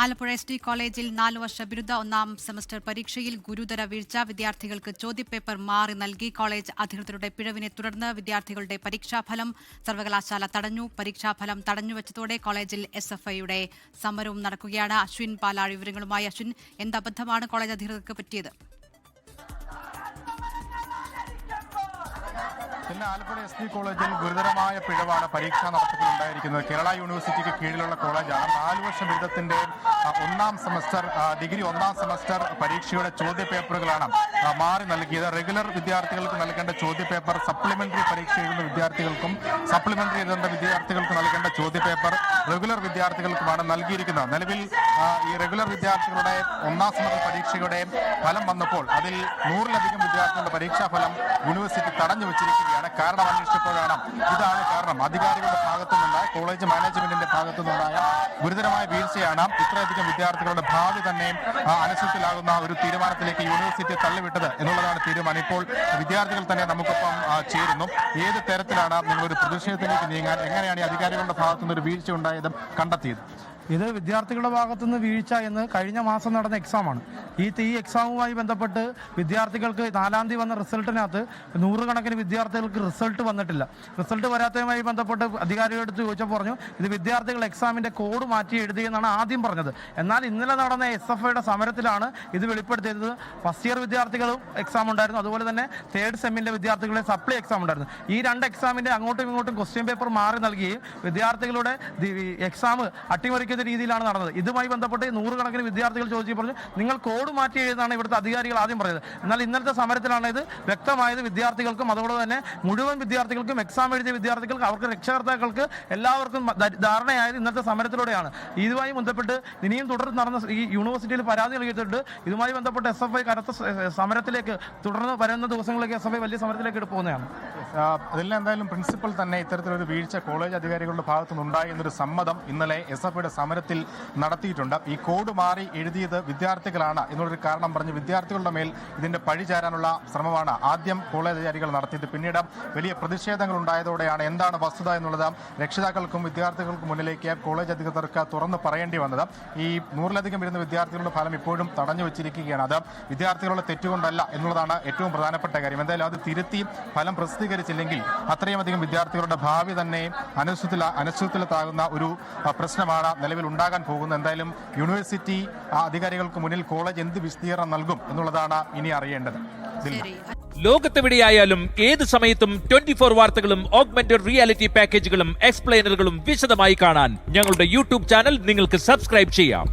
ആലപ്പുഴ എസ്.ടി. കോളേജിൽ 4 വർഷ ബിരുദ ഒന്നാം സെമസ്റ്റർ പരീക്ഷയിൽ ഗുരുതര വീഴ്ച. വിദ്യാർത്ഥികൾക്ക് ചോദ്യപേപ്പർ മാറി നൽകി. കോളേജ് അധികൃതരുടെ പിഴവിനെ തുടർന്ന് വിദ്യാർത്ഥികളുടെ പരീക്ഷാഫലം സർവകലാശാല തടഞ്ഞു. പരീക്ഷാഫലം തടഞ്ഞുവച്ചതോടെ കോളേജിൽ എസ്.എഫ്.ഐയുടെ സമരവും നടക്കുകയാണ്. അശ്വിൻ പാലാഴി വിവരങ്ങളുമായി. അശ്വിൻ, എന്ത് അബദ്ധമാണ് കോളേജ് അധികൃതർക്ക് പറ്റിയത്? ഇന്ന് ആലപ്പുഴ എസ്.ടി. കോളേജിൽ ഗുരുതരമായ പിഴവാണ് പരീക്ഷാ നടത്തിപ്പിൽ ഉണ്ടായിരിക്കുന്നത്. കേരള യൂണിവേഴ്സിറ്റിക്ക് കീഴിലുള്ള കോളേജാണ്. 4 വർഷ ബിരുദത്തിന്റെ ഡിഗ്രി ഒന്നാം സെമസ്റ്റർ പരീക്ഷയുടെ ചോദ്യപേപ്പറുകളാണ് മാറി നൽകിയത്. റെഗുലർ വിദ്യാർത്ഥികൾക്ക് നൽകേണ്ട ചോദ്യപേപ്പർ സപ്ലിമെന്ററി പരീക്ഷ എഴുതുന്ന വിദ്യാർത്ഥികൾക്കും സപ്ലിമെന്ററി എഴുതേണ്ട വിദ്യാർത്ഥികൾക്ക് നൽകേണ്ട ചോദ്യപേപ്പർ റെഗുലർ വിദ്യാർത്ഥികൾക്കുമാണ് നൽകിയിരിക്കുന്നത്. നിലവിൽ ഈ റെഗുലർ വിദ്യാർത്ഥികളുടെ ഒന്നാം സെമസ്റ്റർ പരീക്ഷയുടെ ഫലം വന്നപ്പോൾ അതിൽ 100-ലധികം വിദ്യാർത്ഥികളുടെ പരീക്ഷാഫലം യൂണിവേഴ്സിറ്റി തടഞ്ഞു വെച്ചിരിക്കുകയാണ്. കാരണം അന്വേഷിച്ചപ്പോഴാണ് ഇതാണ് കാരണം. അധികാരികളുടെ ഭാഗത്തുനിന്ന് കോളേജ് മാനേജ്മെന്റിന്റെ ഭാഗത്തുനിന്നുണ്ടായ ഗുരുതരമായ വീഴ്ചയാണ് ഇത്രയധികം വിദ്യാർത്ഥികളുടെ ഭാവി തന്നെ അനിശ്ചിതത്തിലാകുന്ന ഒരു തീരുമാനത്തിലേക്ക് യൂണിവേഴ്സിറ്റി തള്ളിവിട്ടത് എന്നുള്ളതാണ് തീരുമാനം. ഇപ്പോൾ വിദ്യാർത്ഥികൾ തന്നെ നമുക്കൊപ്പം ചേരുന്നു. ഏത് തരത്തിലാണ് നിങ്ങളൊരു പ്രതിഷേധത്തിലേക്ക് നീങ്ങാൻ എങ്ങനെയാണ് ഈ അധികാരികളുടെ ഭാഗത്തുനിന്ന് ഒരു വീഴ്ച ഉണ്ടായതും കണ്ടെത്തിയത്? ഇത് വിദ്യാർത്ഥികളുടെ ഭാഗത്തുനിന്ന് വീഴ്ച എന്ന് കഴിഞ്ഞ മാസം നടന്ന എക്സാമാണ്. ഈ എക്സാമുമായി ബന്ധപ്പെട്ട് വിദ്യാർത്ഥികൾക്ക് 4-ാം തീയതി വന്ന റിസൾട്ടിനകത്ത് 100 കണക്കിന് വിദ്യാർത്ഥികൾക്ക് റിസൾട്ട് വന്നിട്ടില്ല. റിസൾട്ട് വരാത്തതുമായി ബന്ധപ്പെട്ട് അധികാരികളെടുത്ത് ചോദിച്ചപ്പോൾ പറഞ്ഞു ഇത് വിദ്യാർത്ഥികൾ എക്സാമിന്റെ കോഡ് മാറ്റി എഴുതിയെന്നാണ് ആദ്യം പറഞ്ഞത്. എന്നാൽ ഇന്നലെ നടന്ന എസ്.എഫ്.ഐയുടെ സമരത്തിലാണ് ഇത് വെളിപ്പെടുത്തിയത്. ഫസ്റ്റ് ഇയർ വിദ്യാർത്ഥികളും എക്സാം ഉണ്ടായിരുന്നു, അതുപോലെ തന്നെ തേർഡ് സെമ്മിന്റെ വിദ്യാർത്ഥികളുടെ സപ്ലൈ എക്സാം ഉണ്ടായിരുന്നു. ഈ 2 എക്സാമിന്റെ അങ്ങോട്ടും ഇങ്ങോട്ടും ക്വസ്റ്റ്യൻ പേപ്പർ മാറി നൽകുകയും വിദ്യാർത്ഥികളുടെ എക്സാം അട്ടിമറിക്കുന്ന രീതിയിലാണ് നടന്നത്. ഇതുമായി ബന്ധപ്പെട്ട് 100 കണക്കിന് വിദ്യാർത്ഥികൾ ചോദിച്ചു പറഞ്ഞു നിങ്ങൾ കോഡ് മാറ്റി എഴുതാണ് ഇവിടുത്തെ അധികാരികൾ ആദ്യം പറഞ്ഞത്. എന്നാൽ ഇന്നലത്തെ സമരത്തിലാണ് ഇത് വ്യക്തമായത്. വിദ്യാർത്ഥികൾക്കും അതുപോലെ തന്നെ മുഴുവൻ വിദ്യാർത്ഥികൾക്കും എക്സാം എഴുതിയ വിദ്യാർത്ഥികൾക്ക് അവർക്ക് രക്ഷകർത്താക്കൾക്ക് എല്ലാവർക്കും ധാരണയായത് ഇന്നത്തെ സമരത്തിലൂടെയാണ്. ഇതുമായി ബന്ധപ്പെട്ട് ഇനിയും തുടർന്ന് നടന്ന ഈ യൂണിവേഴ്സിറ്റിയിൽ പരാതി നൽകിയിട്ടുണ്ട്. ഇതുമായി ബന്ധപ്പെട്ട് എസ്.എഫ്.ഐ കനത്ത സമരത്തിലേക്ക് തുടർന്ന് വരുന്ന ദിവസങ്ങളിലേക്ക് എസ്.എഫ്.ഐ വലിയ സമരത്തിലേക്ക് പോകുന്നതാണ്. അതിൽ എന്തായാലും പ്രിൻസിപ്പൽ തന്നെ ഇത്തരത്തിലൊരു വീഴ്ച കോളേജ് അധികാരികളുടെ ഭാഗത്തുനിന്നുണ്ടായി എന്നൊരു സമ്മതം ഇന്നലെ എസ്.എഫ്.ഐയുടെ സമരത്തിൽ നടത്തിയിട്ടുണ്ട്. ഈ കോഡ് മാറി എഴുതിയത് വിദ്യാർത്ഥികളാണ് എന്നുള്ളൊരു കാരണം പറഞ്ഞ് വിദ്യാർത്ഥികളുടെ മേൽ ഇതിന്റെ പഴി ചാരാനുള്ള ശ്രമമാണ് ആദ്യം കോളേജ് അധികാരികൾ നടത്തിയത്. പിന്നീട് വലിയ പ്രതിഷേധങ്ങൾ ഉണ്ടായതോടെയാണ് എന്താണ് വസ്തുത എന്നുള്ളത് രക്ഷിതാക്കൾക്കും വിദ്യാർത്ഥികൾക്കും മുന്നിലേക്ക് കോളേജ് അധികൃതർക്ക് തുറന്നു പറയേണ്ടി വന്നത്. ഈ 100-ലധികം വരുന്ന വിദ്യാർത്ഥികളുടെ ഫലം ഇപ്പോഴും തടഞ്ഞു വെച്ചിരിക്കുകയാണ്. അത് വിദ്യാർത്ഥികളുടെ തെറ്റുകൊണ്ടല്ല എന്നുള്ളതാണ് ഏറ്റവും പ്രധാനപ്പെട്ട കാര്യം. എന്തായാലും അത് തിരുത്തി ഫലം പ്രസിദ്ധീകരിച്ചില്ലെങ്കിൽ അത്രയും അധികം വിദ്യാർത്ഥികളുടെ ഭാവി തന്നെ അനിശ്ചിതത്തിലെത്താകുന്ന ഒരു പ്രശ്നമാണ് നിലവിൽ ഉണ്ടാകാൻ പോകുന്നത്. എന്തായാലും യൂണിവേഴ്സിറ്റി അധികാരികൾക്ക് മുന്നിൽ കോളേജ് എന്ത് വിശദീകരണം നൽകും എന്നുള്ളതാണ് ഇനി അറിയേണ്ടത്. ലോകത്തെവിടെയായാലും ഏത് സമയത്തും 24 വാർത്തകളും ഓഗ്മെന്റഡ് റിയാലിറ്റി പാക്കേജുകളും എക്സ്പ്ലെയിനറുകളും വിശദമായി കാണാൻ ഞങ്ങളുടെ യൂട്യൂബ് ചാനൽ നിങ്ങൾക്ക് സബ്സ്ക്രൈബ് ചെയ്യാം.